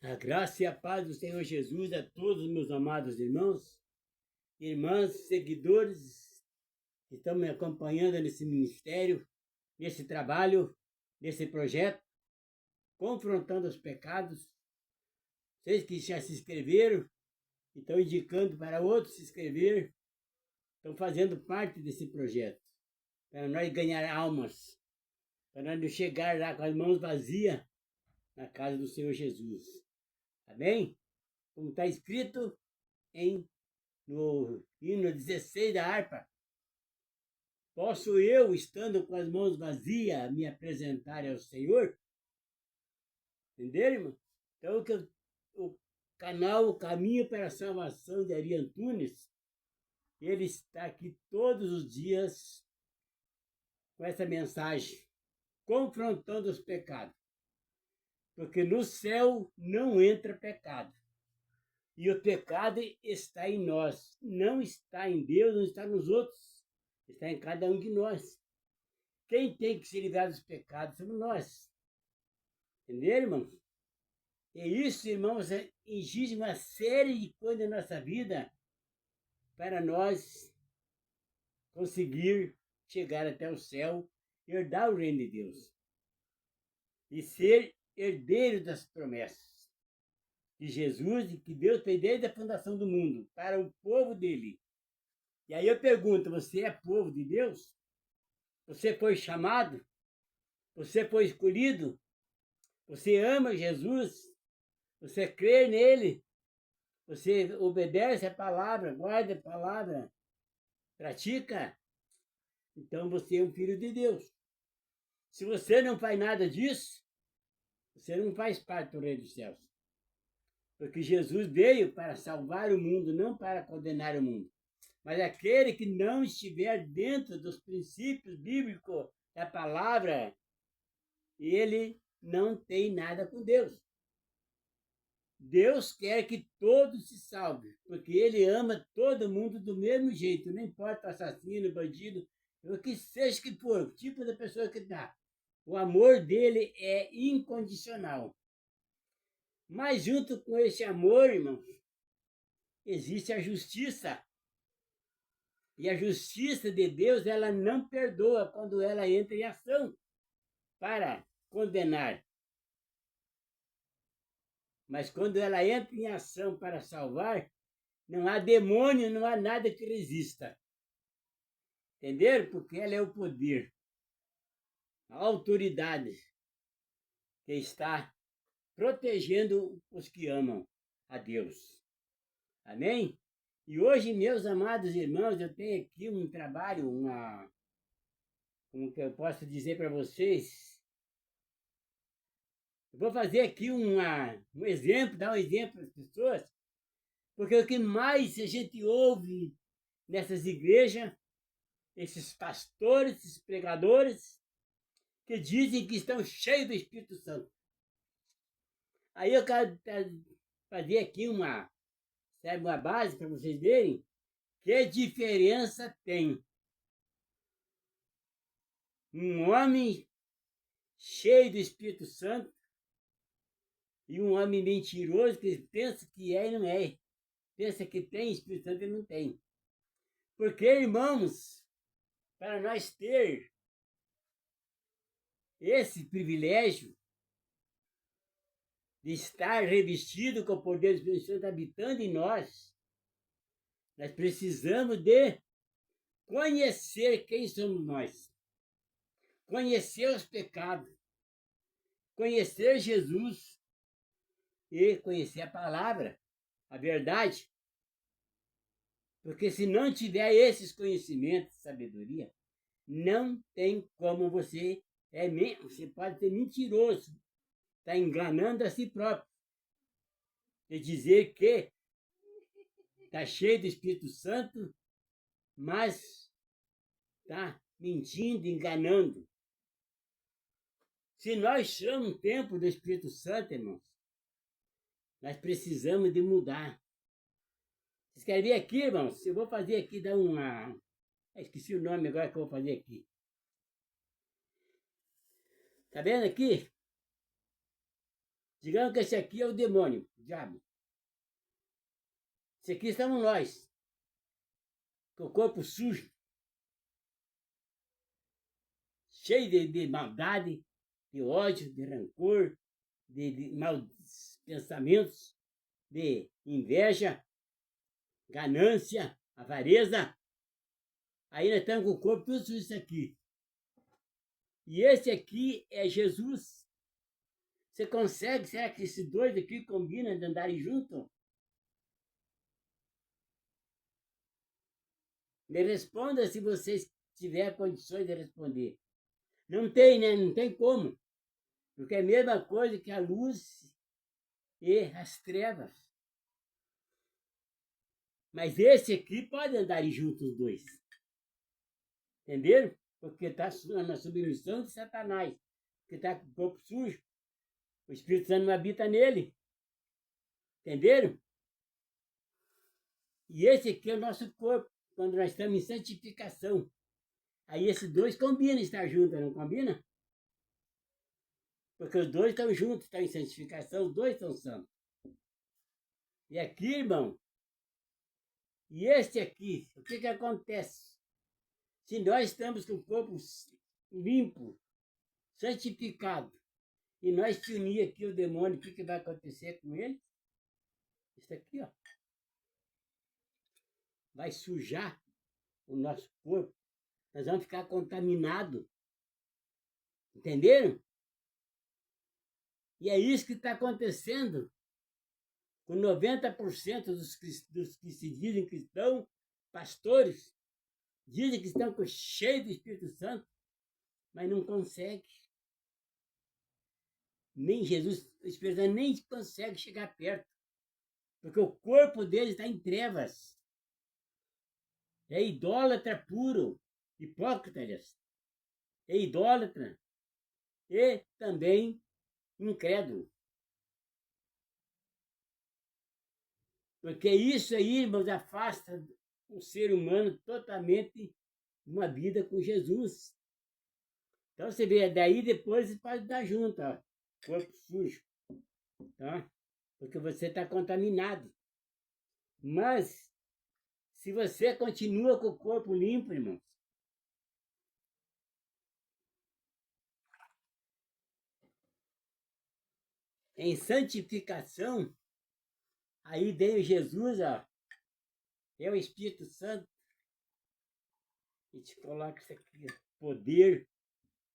A graça e a paz do Senhor Jesus a todos os meus amados irmãos, irmãs, seguidores que estão me acompanhando nesse ministério, nesse trabalho, nesse projeto, confrontando os pecados. Vocês que já se inscreveram e estão indicando para outros se inscrever, estão fazendo parte desse projeto, para nós ganhar almas, para nós não chegar lá com as mãos vazias na casa do Senhor Jesus. Amém? Como está escrito no hino 16 da harpa. Posso eu, estando com as mãos vazias, me apresentar ao Senhor? Entenderam, irmão? Então, o canal O Caminho para a Salvação de Ari Antunes, ele está aqui todos os dias com essa mensagem, confrontando os pecados. Porque no céu não entra pecado. E o pecado está em nós, não está em Deus, não está nos outros, está em cada um de nós. Quem tem que se livrar dos pecados somos nós. Entenderam, irmãos? E isso, irmãos, exige uma série de coisas na nossa vida para nós conseguir chegar até o céu, herdar o reino de Deus e ser herdeiro das promessas de Jesus e que Deus fez desde a fundação do mundo para o povo dele. E aí eu pergunto, você é povo de Deus? Você foi chamado? Você foi escolhido? Você ama Jesus? Você crê nele? Você obedece a palavra, guarda a palavra, pratica? Então você é um filho de Deus. Se você não faz nada disso, você não faz parte do reino dos céus. Porque Jesus veio para salvar o mundo, não para condenar o mundo. Mas aquele que não estiver dentro dos princípios bíblicos da palavra, ele não tem nada com Deus. Deus quer que todos se salvem, porque ele ama todo mundo do mesmo jeito, não importa o assassino, bandido, o que seja que for, o tipo da pessoa que está. O amor dele é incondicional. Mas junto com esse amor, irmãos, existe a justiça. E a justiça de Deus, ela não perdoa quando ela entra em ação para condenar. Mas quando ela entra em ação para salvar, não há demônio, não há nada que resista. Entenderam? Porque ela é o poder, a autoridade que está protegendo os que amam a Deus. Amém? E hoje, meus amados irmãos, eu tenho aqui um trabalho, como que eu posso dizer para vocês? Eu vou fazer aqui um exemplo, dar um exemplo para as pessoas, porque o que mais a gente ouve nessas igrejas, esses pastores, esses pregadores, que dizem que estão cheios do Espírito Santo. Aí eu quero fazer aqui uma base para vocês verem que diferença tem um homem cheio do Espírito Santo e um homem mentiroso que pensa que é e não é. Pensa que tem Espírito Santo e não tem. Porque, irmãos, para nós ter esse privilégio de estar revestido com o poder do Espírito Santo habitando em nós, nós precisamos de conhecer quem somos nós, conhecer os pecados, conhecer Jesus e conhecer a palavra, a verdade. Porque se não tiver esses conhecimentos, sabedoria, não tem como você pode ser mentiroso, está enganando a si próprio, e dizer que está cheio do Espírito Santo, mas está mentindo, enganando. Se nós somos um templo do Espírito Santo, irmãos, nós precisamos de mudar. Vocês querem ver aqui, irmãos? Eu vou fazer aqui, dar uma... esqueci o nome agora que eu vou fazer aqui. Tá vendo aqui? Digamos que esse aqui é o demônio, o diabo. Esse aqui estamos nós, com o corpo sujo, cheio de maldade, de ódio, de rancor, de maus pensamentos, de inveja, ganância, avareza. Aí nós estamos com o corpo tudo sujo isso aqui. E esse aqui é Jesus. Você consegue? Será que esses dois aqui combinam de andarem juntos? Me responda se vocês tiverem condições de responder. Não tem, né? Não tem como. Porque é a mesma coisa que a luz e as trevas. Mas esse aqui pode andar juntos os dois. Entenderam? Porque está na submissão de Satanás. Porque está com o corpo sujo. O Espírito Santo não habita nele. Entenderam? E esse aqui é o nosso corpo, quando nós estamos em santificação. Aí esses dois combinam estar juntos, não combina? Porque os dois estão juntos, estão em santificação, os dois estão santos. E aqui, irmão, e este aqui, o que acontece? Se nós estamos com o corpo limpo, santificado, e nós te unir aqui o demônio, o que vai acontecer com ele? Isso aqui, ó. Vai sujar o nosso corpo. Nós vamos ficar contaminados. Entenderam? E é isso que está acontecendo com 90% dos que se dizem cristãos, pastores, dizem que estão cheios do Espírito Santo, mas não conseguem. Nem Jesus, o Espírito Santo nem consegue chegar perto, porque o corpo deles está em trevas. É idólatra puro, hipócrita, aliás. É idólatra e também incrédulo. Porque isso aí, irmãos, afasta o ser humano totalmente de uma vida com Jesus. Então você vê, daí depois você pode dar junto, ó, corpo sujo, tá? Porque você está contaminado. Mas, se você continua com o corpo limpo, irmãos, em santificação, aí veio Jesus, ó, é o Espírito Santo, e te coloca isso aqui, ó, poder,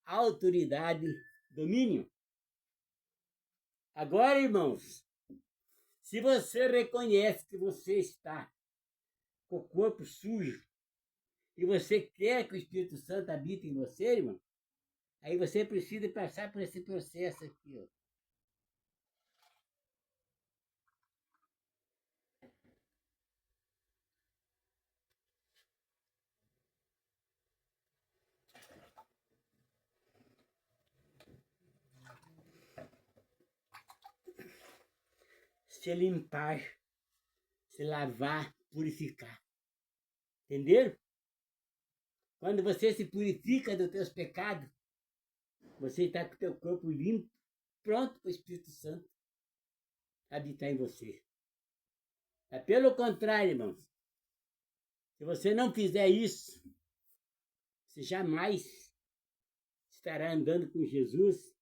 autoridade, domínio. Agora, irmãos, se você reconhece que você está com o corpo sujo e você quer que o Espírito Santo habite em você, irmão, aí você precisa passar por esse processo aqui, ó. Se limpar, se lavar, purificar. Entenderam? Quando você se purifica dos teus pecados, você está com o teu corpo limpo, pronto para o Espírito Santo habitar em você. É pelo contrário, irmãos. Se você não fizer isso, você jamais estará andando com Jesus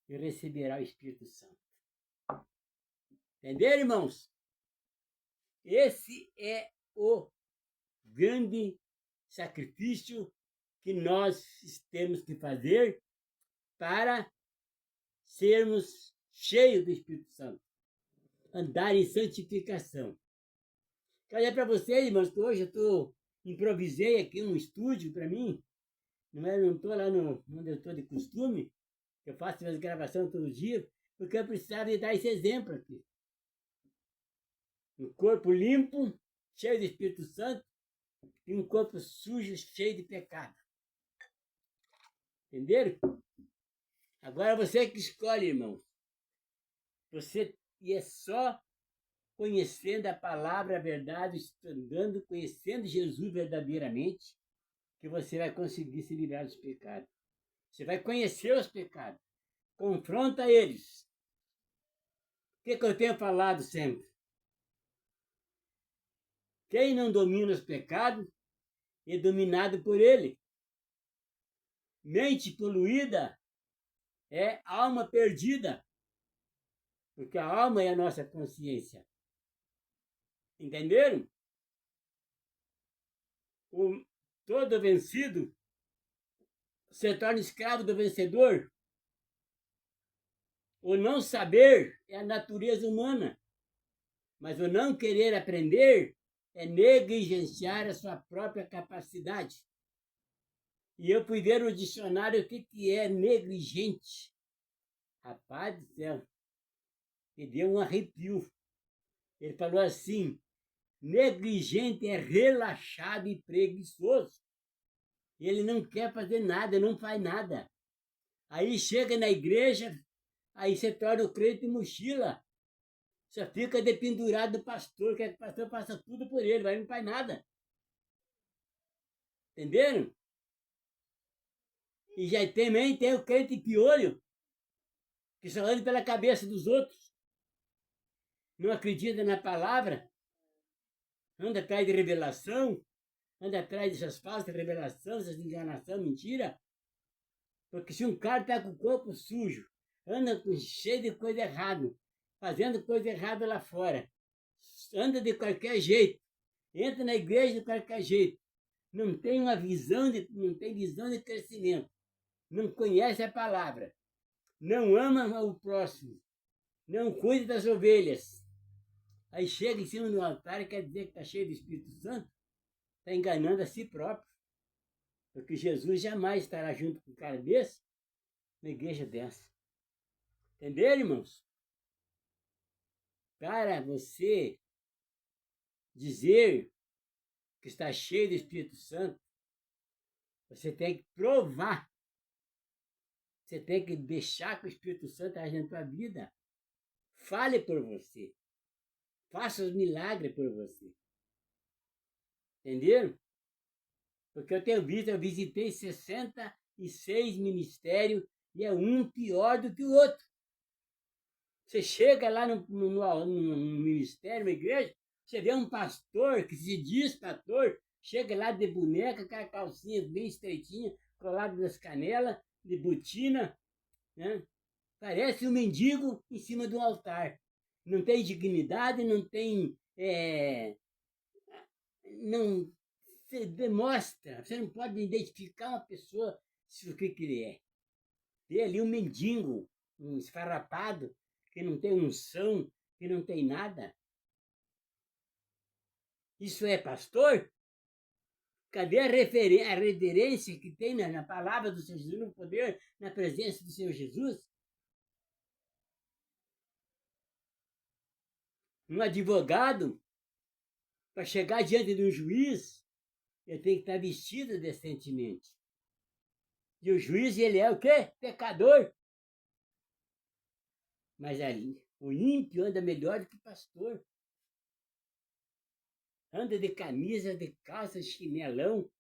e receberá o Espírito Santo. Entenderam, irmãos? Esse é o grande sacrifício que nós temos que fazer para sermos cheios do Espírito Santo. Andar em santificação. Quero dizer para vocês, irmãos, que hoje eu improvisei aqui um estúdio para mim. Não estou lá onde eu estou de costume. Eu faço minhas gravações todo dia, porque eu precisava dar esse exemplo aqui. Um corpo limpo, cheio do Espírito Santo, e um corpo sujo, cheio de pecado. Entenderam? Agora você que escolhe, irmão. E é só conhecendo a palavra, a verdade, estudando, conhecendo Jesus verdadeiramente, que você vai conseguir se livrar dos pecados. Você vai conhecer os pecados. Confronta eles. que eu tenho falado sempre? Quem não domina os pecados é dominado por ele. Mente poluída é alma perdida, porque a alma é a nossa consciência. Entenderam? Todo vencido se torna escravo do vencedor. O não saber é a natureza humana, mas o não querer aprender é negligenciar a sua própria capacidade. E eu fui ver no dicionário o que é negligente. Rapaz do céu, me deu um arrepio. Ele falou assim: negligente é relaxado e preguiçoso. Ele não quer fazer nada, não faz nada. Aí chega na igreja, aí você torna o crente mochila. Só fica dependurado do pastor, quer que o pastor faça tudo por ele, mas não faz nada. Entenderam? E já também tem o crente piolho, que só anda pela cabeça dos outros. Não acredita na palavra, anda atrás de revelação, anda atrás dessas falsas revelações, essas enganações, mentira. Porque se um cara está com o corpo sujo, anda cheio de coisa errada, fazendo coisa errada lá fora, anda de qualquer jeito, entra na igreja de qualquer jeito, não tem não tem visão de crescimento, não conhece a palavra, não ama o próximo, não cuida das ovelhas. Aí chega em cima do altar e quer dizer que está cheio do Espírito Santo, está enganando a si próprio. Porque Jesus jamais estará junto com um cara desse, na igreja dessa. Entenderam, irmãos? Para você dizer que está cheio do Espírito Santo, você tem que provar. Você tem que deixar que o Espírito Santo age na tua vida. Fale por você. Faça os milagres por você. Entenderam? Porque eu tenho visto, eu visitei 66 ministérios e é um pior do que o outro. Você chega lá no ministério, na igreja, você vê um pastor que se diz pastor, chega lá de boneca, com a calcinha bem estreitinha, colada das canelas, de botina, né? Parece um mendigo em cima do altar. Não tem dignidade, não tem. Não se demonstra, você não pode identificar uma pessoa o que ele é. Vê ali um mendigo, um esfarrapado, que não tem unção, que não tem nada. Isso é pastor? Cadê a reverência que tem na palavra do Senhor Jesus, no poder, na presença do Senhor Jesus? Um advogado, para chegar diante de um juiz, ele tem que estar vestido decentemente. E o juiz, ele é o quê? Pecador. Mas ali, o ímpio anda melhor do que o pastor. Anda de camisa, de calça, chinelão,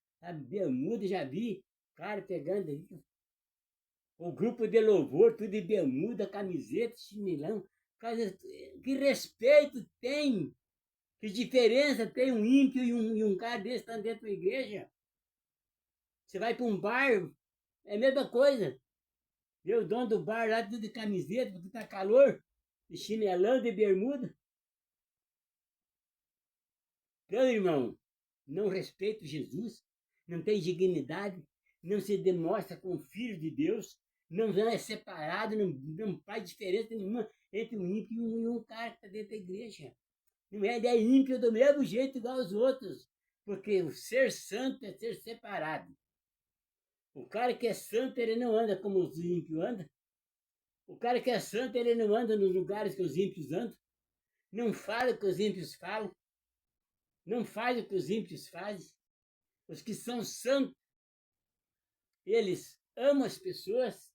bermuda, já vi cara pegando aí. O grupo de louvor, tudo de bermuda, camiseta, chinelão. Cara, que respeito tem? Que diferença tem um ímpio e um cara desse estando dentro da igreja? Você vai para um bar, é a mesma coisa. Vê o dono do bar lá, tudo de camiseta, porque tá calor, de chinelão, de bermuda. Então, irmão, não respeita Jesus, não tem dignidade, não se demonstra como filho de Deus, não é separado, não faz diferença nenhuma entre um ímpio e um cara que está dentro da igreja. Não é, ele é ímpio do mesmo jeito igual aos outros, porque o ser santo é ser separado. O cara que é santo, ele não anda como os ímpios andam. O cara que é santo, ele não anda nos lugares que os ímpios andam. Não fala o que os ímpios falam. Não faz o que os ímpios fazem. Os que são santos, eles amam as pessoas,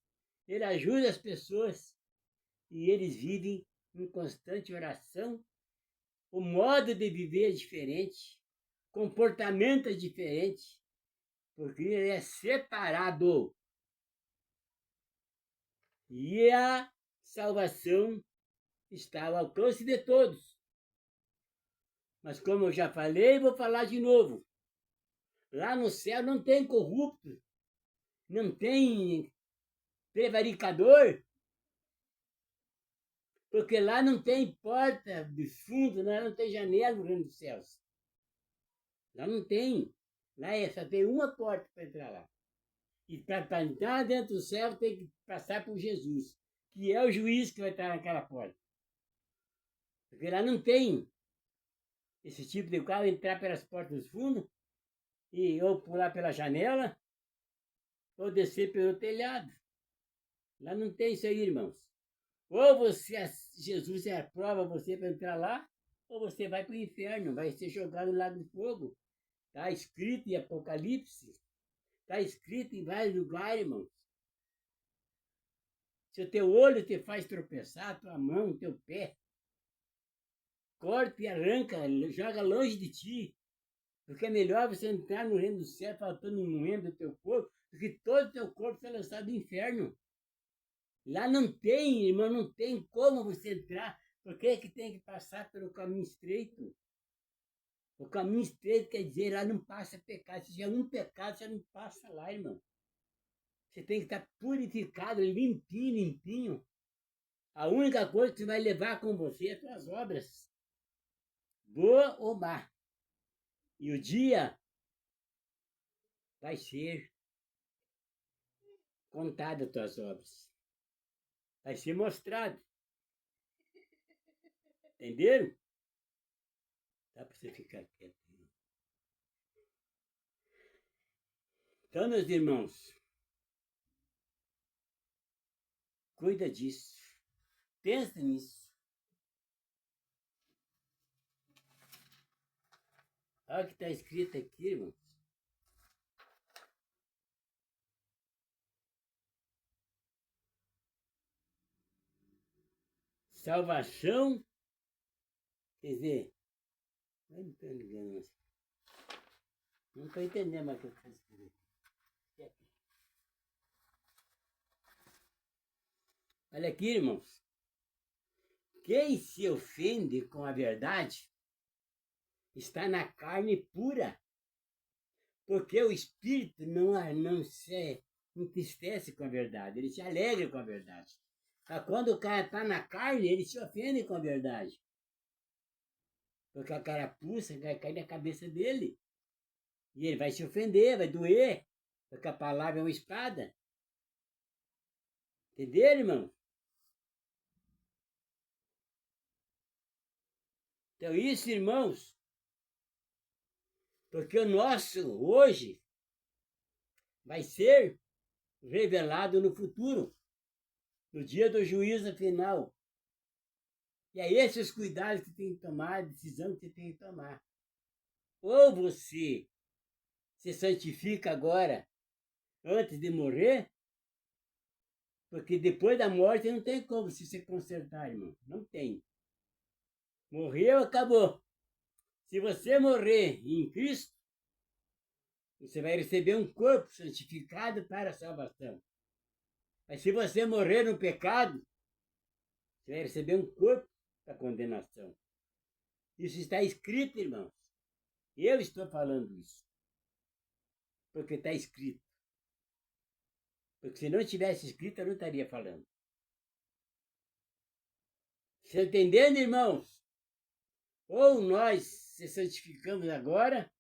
eles ajudam as pessoas e eles vivem em constante oração. O modo de viver é diferente, comportamento é diferente, porque ele é separado. E a salvação está ao alcance de todos. Mas como eu já falei, vou falar de novo. Lá no céu não tem corrupto, não tem prevaricador, porque lá não tem porta de fundo, lá não tem janela no reino dos céus. Lá não tem. Lá só tem uma porta para entrar lá. E para entrar dentro do céu tem que passar por Jesus, que é o juiz que vai estar naquela porta. Porque lá não tem esse tipo de carro entrar pelas portas do fundo, e ou pular pela janela, ou descer pelo telhado. Lá não tem isso aí, irmãos. Ou você, Jesus aprova você para entrar lá, ou você vai para o inferno, vai ser jogado no lago de fogo. Está escrito em Apocalipse, está escrito em vários lugares, irmãos. Se o teu olho te faz tropeçar, tua mão, teu pé, corta e arranca, joga longe de ti. Porque é melhor você entrar no reino do céu faltando um membro do teu corpo, do que todo o teu corpo ser lançado no inferno. Lá não tem, irmão, não tem como você entrar, porque é que tem que passar pelo caminho estreito. O caminho estreito quer dizer, lá não passa pecado. Se tiver um pecado, você não passa lá, irmão. Você tem que estar purificado, limpinho, limpinho. A única coisa que você vai levar com você é as suas obras, boa ou má. E o dia vai ser contado as tuas obras. Vai ser mostrado. Entenderam? Dá para você ficar quieto. Então, meus irmãos, cuida disso. Pensa nisso. Olha o que está escrito aqui, irmãos. Salvação, quer dizer, eu não estou ligando. Não estou entendendo mais o que está escrito. Olha aqui, irmãos. Quem se ofende com a verdade está na carne pura, porque o espírito não se entristece com a verdade, ele se alegra com a verdade. Mas quando o cara está na carne, ele se ofende com a verdade. Porque a carapuça vai cair na cabeça dele. E ele vai se ofender, vai doer, porque a palavra é uma espada. Entenderam, irmão? Então isso, irmãos, porque o nosso hoje vai ser revelado no futuro, no dia do juízo final. E é esses cuidados que tem que tomar, a decisão que você tem que tomar. Ou você se santifica agora, antes de morrer, porque depois da morte não tem como se consertar, irmão. Não tem. Morreu, acabou. Se você morrer em Cristo, você vai receber um corpo santificado para a salvação. Mas se você morrer no pecado, você vai receber um corpo para condenação. Isso está escrito, irmãos. Eu estou falando isso. Porque está escrito. Porque se não tivesse escrito, eu não estaria falando. Você entendendo, irmãos? Ou nós se santificamos agora,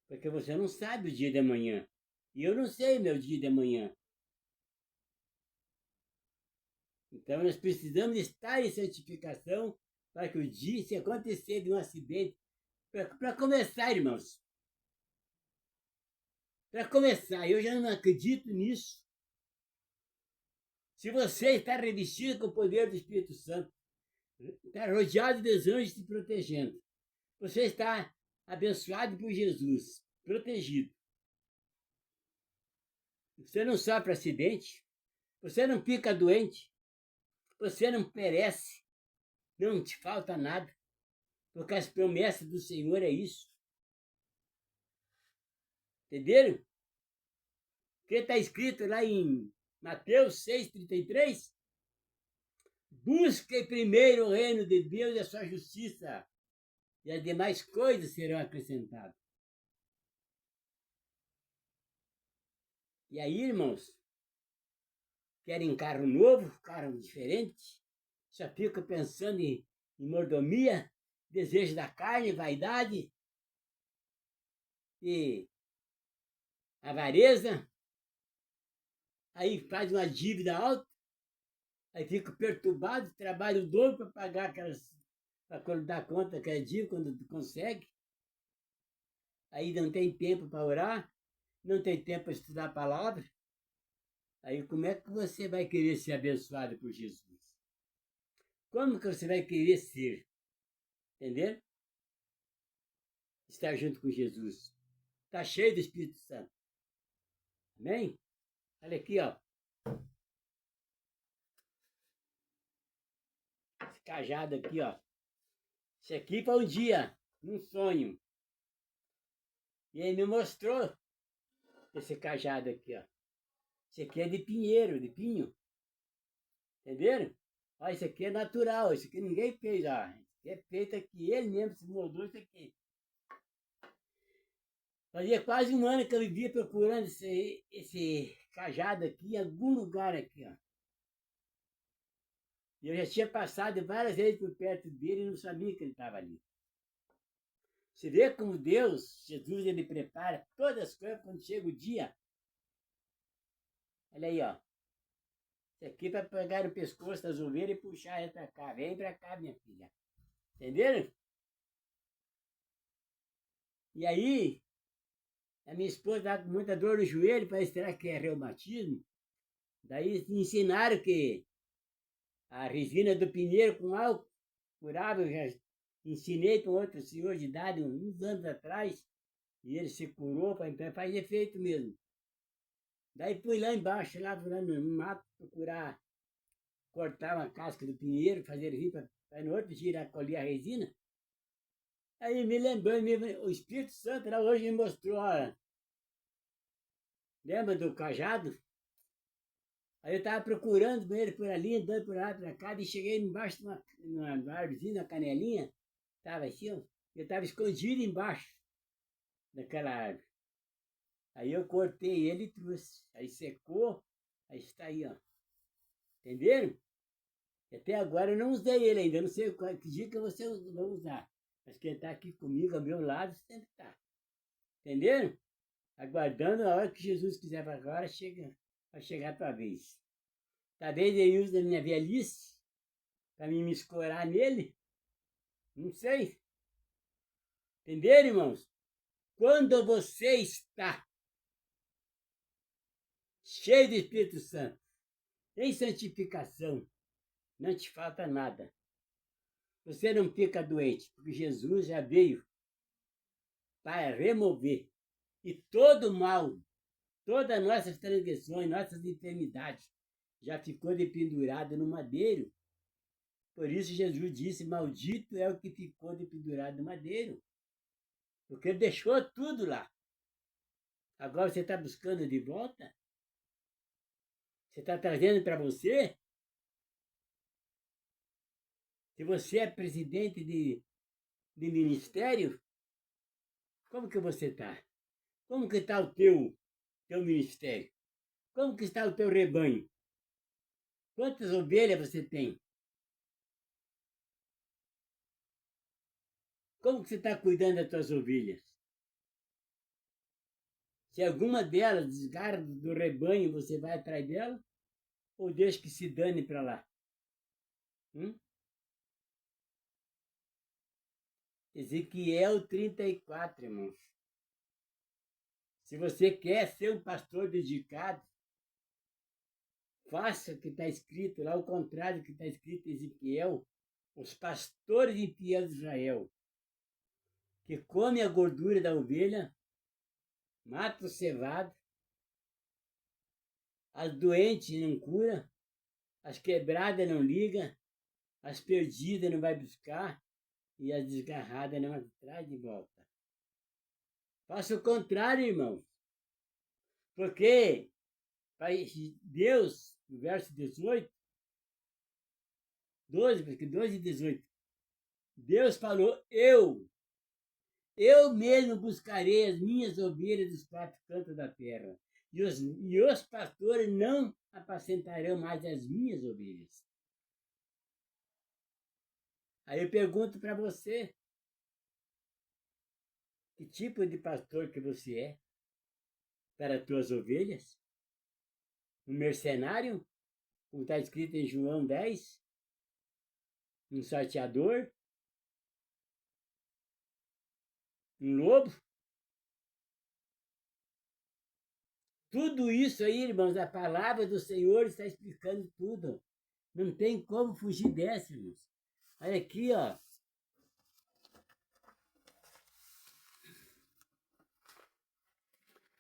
porque você não sabe o dia de amanhã. E eu não sei o meu dia de amanhã. Então nós precisamos estar em santificação para que o dia, se acontecer de um acidente, para começar, irmãos. Para começar, eu já não acredito nisso. Se você está revestido com o poder do Espírito Santo, está rodeado dos anjos te protegendo, você está abençoado por Jesus, protegido. Você não sofre acidente, você não fica doente, você não perece, não te falta nada, porque as promessas do Senhor é isso. Entenderam? Porque está escrito lá em Mateus 6,33, Busque primeiro o reino de Deus e a sua justiça, e as demais coisas serão acrescentadas. E aí, irmãos, querem carro novo, carro diferente, já fica pensando em mordomia, desejo da carne, vaidade e avareza. Aí faz uma dívida alta, aí fica perturbado, trabalha o dobro para pagar aquelas, para dar conta daquela dívida quando consegue. Aí não tem tempo para orar, não tem tempo para estudar a palavra. Aí como é que você vai querer ser abençoado por Jesus? Como que você vai querer ser? Entendeu? Estar junto com Jesus. Está cheio do Espírito Santo. Amém? Olha aqui, ó. Esse cajado aqui, ó. Isso aqui foi um dia, um sonho. E ele me mostrou esse cajado aqui, ó. Esse aqui é de pinheiro, de pinho. Entenderam? Ó, isso aqui é natural, isso aqui ninguém fez, ó. Isso aqui é feito aqui, ele mesmo se moldou isso aqui. Fazia quase um ano que eu vivia procurando esse cajado aqui, em algum lugar aqui, ó. E eu já tinha passado várias vezes por perto dele e não sabia que ele estava ali. Você vê como Deus, Jesus, ele prepara todas as coisas quando chega o dia. Olha aí, ó. Isso aqui para pegar no pescoço das ovelhas e puxar ela para cá. Vem para cá, minha filha. Entenderam? E aí, a minha esposa estava com muita dor no joelho, para será que é reumatismo? Daí ensinaram que a resina do pinheiro com álcool curava. Eu já ensinei para um outro senhor de idade uns anos atrás, e ele se curou, então faz efeito mesmo. Daí fui lá embaixo, lá no mato, procurar cortar uma casca do pinheiro, fazer resina, para no outro dia colher a resina. Aí me lembrou, o Espírito Santo lá hoje me mostrou, olha, lembra do cajado? Aí eu estava procurando ele por ali, andando por lá, para cá, e cheguei embaixo de uma árvorezinha, uma canelinha, estava assim, ó, eu estava escondido embaixo daquela árvore. Aí eu cortei ele e trouxe. Aí secou, aí está aí, ó. Entenderam? Até agora eu não usei ele ainda, eu não sei que dia que você vai usar. Mas quem está aqui comigo, ao meu lado, sempre está. Entenderam? Aguardando a hora que Jesus quiser agora, vai chegar a tua vez. Talvez ele use da minha velhice para me escorar nele. Não sei. Entenderam, irmãos? Quando você está cheio do Espírito Santo, em santificação, não te falta nada. Você não fica doente, porque Jesus já veio para remover. E todo mal, todas as nossas transgressões, nossas enfermidades, já ficou dependurado no madeiro. Por isso Jesus disse, maldito é o que ficou dependurado no madeiro. Porque ele deixou tudo lá. Agora você está buscando de volta? Você está trazendo para você? Se você é presidente de ministério, como que você está? Como que está o teu ministério? Como que está o teu rebanho? Quantas ovelhas você tem? Como que você está cuidando das tuas ovelhas? Se alguma delas desgarra do rebanho, você vai atrás dela? Ou deixa que se dane para lá? Ezequiel 34, irmãos. Se você quer ser um pastor dedicado, faça o que está escrito lá, o contrário do que está escrito em Ezequiel. Os pastores infiéis de Israel, que comem a gordura da ovelha, matam o cevado, as doentes não cura, as quebradas não liga, as perdidas não vai buscar e as desgarradas não traz de volta. Faça o contrário, irmão. Porque Deus, no verso 18, 12, porque 12 e 18. Deus falou, eu mesmo buscarei as minhas ovelhas dos quatro cantos da terra. E os pastores não apacentarão mais as minhas ovelhas. Aí eu pergunto para você, que tipo de pastor que você é para as tuas ovelhas? Um mercenário, como está escrito em João 10? Um salteador? Um lobo? Tudo isso aí, irmãos, a palavra do Senhor está explicando tudo. Não tem como fugir dessa, irmãos. Olha aqui, ó.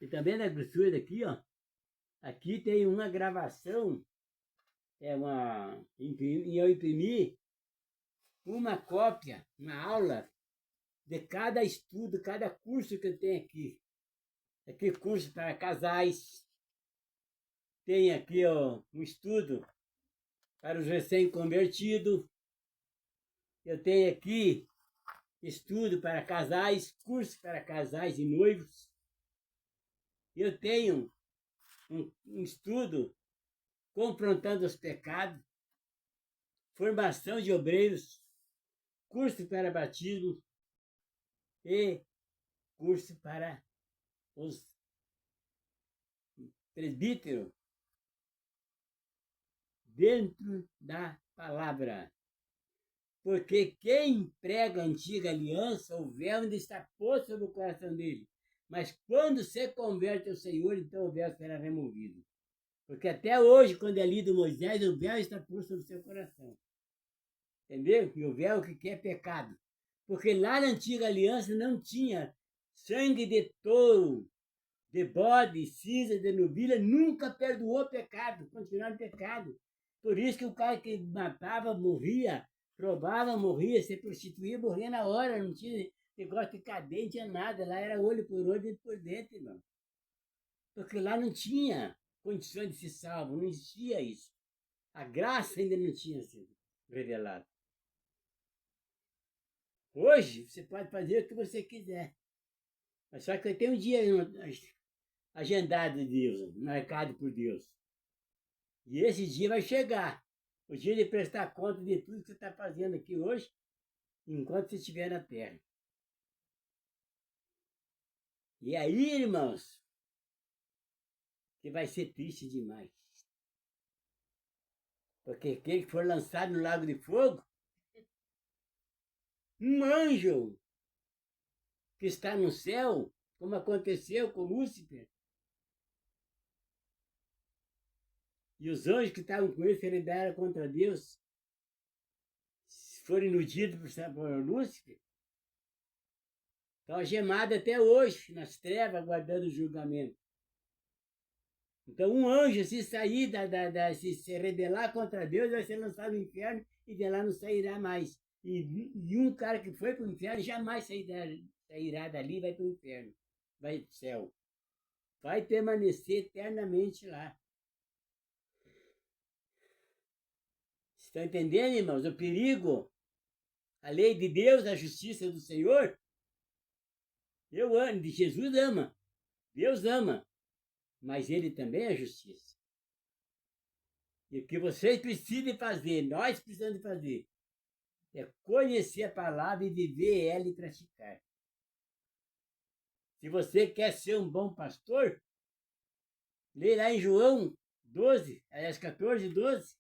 E também na grossura aqui, ó. Aqui tem uma gravação, eu imprimi uma cópia, uma aula de cada estudo, cada curso que eu tenho aqui. Aqui curso para casais. Tem aqui, ó, um estudo para os recém-convertidos. Eu tenho aqui estudo para casais, curso para casais e noivos. Eu tenho um estudo confrontando os pecados, formação de obreiros, curso para batismo e curso para os presbíteros dentro da palavra. Porque quem prega a antiga aliança, o véu ainda está posto no coração dele. Mas quando se converte ao Senhor, então o véu será removido. Porque até hoje, quando é lido Moisés, o véu está posto no seu coração. Entendeu? E o véu que é pecado. Porque lá na antiga aliança não tinha sangue de touro, de bode, cinza, de novilha, nunca perdoou pecado, continuava pecado. Por isso que o cara que matava morria, roubava morria, se prostituía morria na hora, não tinha negócio de cadeia, não tinha nada, lá era olho por olho, dentro por dentro, irmão. Porque lá não tinha condições de ser salvo, não existia isso. A graça ainda não tinha sido revelada. Hoje, você pode fazer o que você quiser. Mas só que tem um dia agendado de Deus, marcado por Deus. E esse dia vai chegar. O dia de prestar conta de tudo que você está fazendo aqui hoje, enquanto você estiver na terra. E aí, irmãos, que vai ser triste demais. Porque aquele que for lançado no lago de fogo, um anjo que está no céu, como aconteceu com Lúcifer, e os anjos que estavam com ele se rebelaram contra Deus, foram iludidos por Lúcifer, estão algemados até hoje, nas trevas, aguardando o julgamento. Então, um anjo, se sair, se rebelar contra Deus, vai ser lançado no inferno e de lá não sairá mais. E um cara que foi para o inferno jamais sairá dali e vai para o inferno, vai para o céu. Vai permanecer eternamente lá. Estão entendendo, irmãos? O perigo, a lei de Deus, a justiça do Senhor. Eu amo, Jesus ama, Deus ama, mas Ele também é justiça. E o que vocês precisam fazer, nós precisamos fazer, é conhecer a palavra e viver ela e praticar. Se você quer ser um bom pastor, lê lá em João 12, aliás, 14, 12.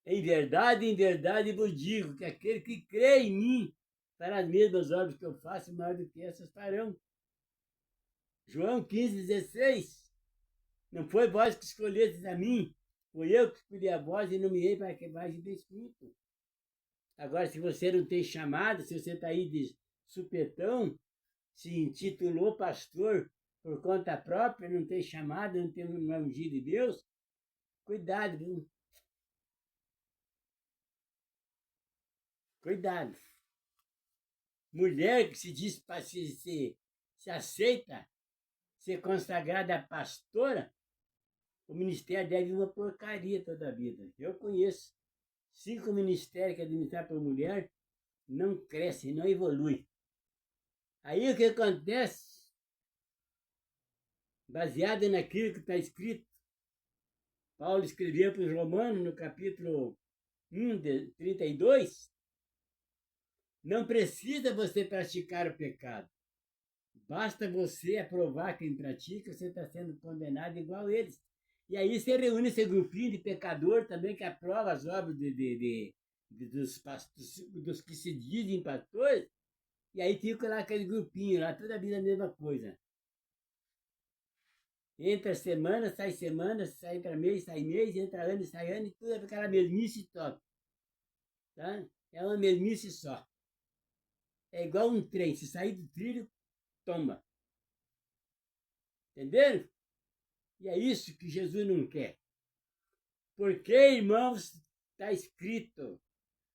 Em verdade vos digo que aquele que crê em mim fará as mesmas obras que eu faço, mais do que essas farão. João 15, 16. Não foi vós que escolhestes a mim, foi eu que escolhi a vós e nomeei para que vá e dês fruto. Agora, se você não tem chamado, se você está aí de supetão, se intitulou pastor por conta própria, não tem chamado, não tem ungido de Deus, cuidado, viu? Cuidado. Mulher que se diz se aceita ser consagrada pastora, O ministério deve ir uma porcaria toda a vida. Eu conheço 5 ministérios que administrar por mulher, não cresce, não evolui. Aí o que acontece? Baseado naquilo que está escrito, Paulo escreveu para os Romanos no capítulo 1, 32, não precisa você praticar o pecado. Basta você aprovar quem pratica, você está sendo condenado igual eles. E aí você reúne esse grupinho de pecador também que aprova as obras dos que se dizem pastores, e aí fica lá aquele grupinho, lá toda a vida a mesma coisa. Entra semana, sai para mês, entra ano, sai ano, e tudo é aquela mesmice top. Tá? É uma mesmice só. É igual um trem, se sair do trilho, toma. Entenderam? E é isso que Jesus não quer. Porque, irmãos, está escrito,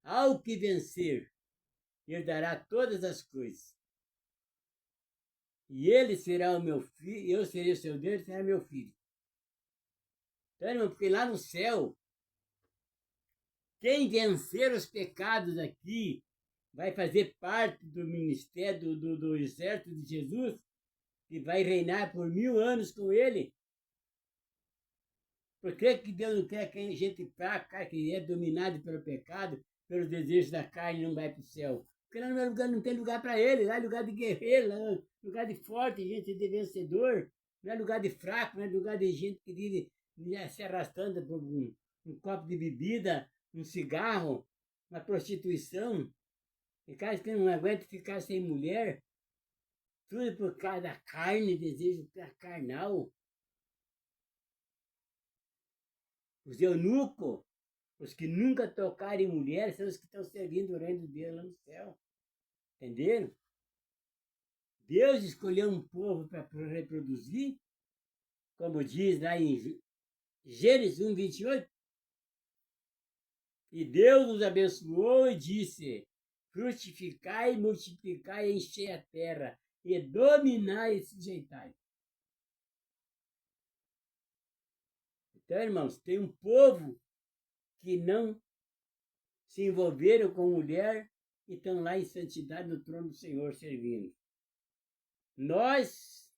ao que vencer, herdará todas as coisas. E ele será o meu filho, eu serei o seu Deus, ele será meu filho. Então, irmão, porque lá no céu, quem vencer os pecados aqui vai fazer parte do ministério, do exército de Jesus, que vai reinar por 1000 anos com ele. Por que Deus não quer que a gente fraca, que é dominado pelo pecado, pelos desejos da carne, não vai para o céu? Porque lá no meu lugar não tem lugar para ele, lá é lugar de guerreiro, lá é lugar de forte, gente de vencedor, não é lugar de fraco, não é lugar de gente que vive se arrastando por um copo de bebida, um cigarro, uma prostituição. E cara que não aguenta ficar sem mulher, tudo por causa da carne, desejo carnal. Os eunucos, os que nunca tocaram em mulher, são os que estão servindo o reino de Deus lá no céu. Entenderam? Deus escolheu um povo para reproduzir, como diz lá em Gênesis 1, 28. E Deus nos abençoou e disse: frutificai, multiplicai, enchei a terra, e dominai e sujeitai. Então, irmãos, tem um povo que não se envolveram com mulher e estão lá em santidade no trono do Senhor servindo. Nós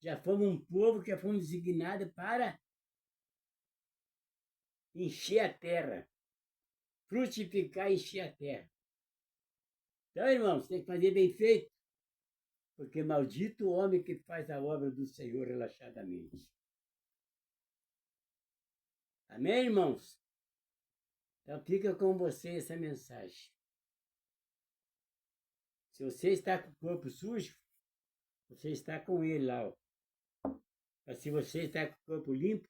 já fomos um povo que já fomos designados para encher a terra, frutificar e encher a terra. Então, irmãos, tem que fazer bem feito, porque maldito o homem que faz a obra do Senhor relaxadamente. Amém, irmãos? Então fica com você essa mensagem. Se você está com o corpo sujo, você está com ele lá. Ó. Mas se você está com o corpo limpo,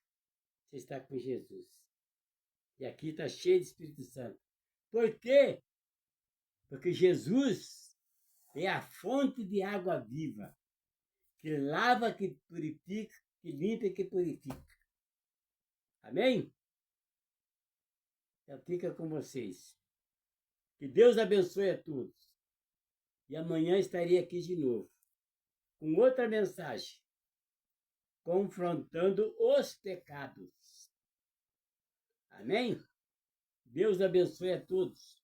você está com Jesus. E aqui está cheio de Espírito Santo. Por quê? Porque Jesus é a fonte de água viva, que lava, que purifica, que limpa e que purifica. Amém? Então fica com vocês. Que Deus abençoe a todos. E amanhã estarei aqui de novo, com outra mensagem, confrontando os pecados. Amém? Deus abençoe a todos.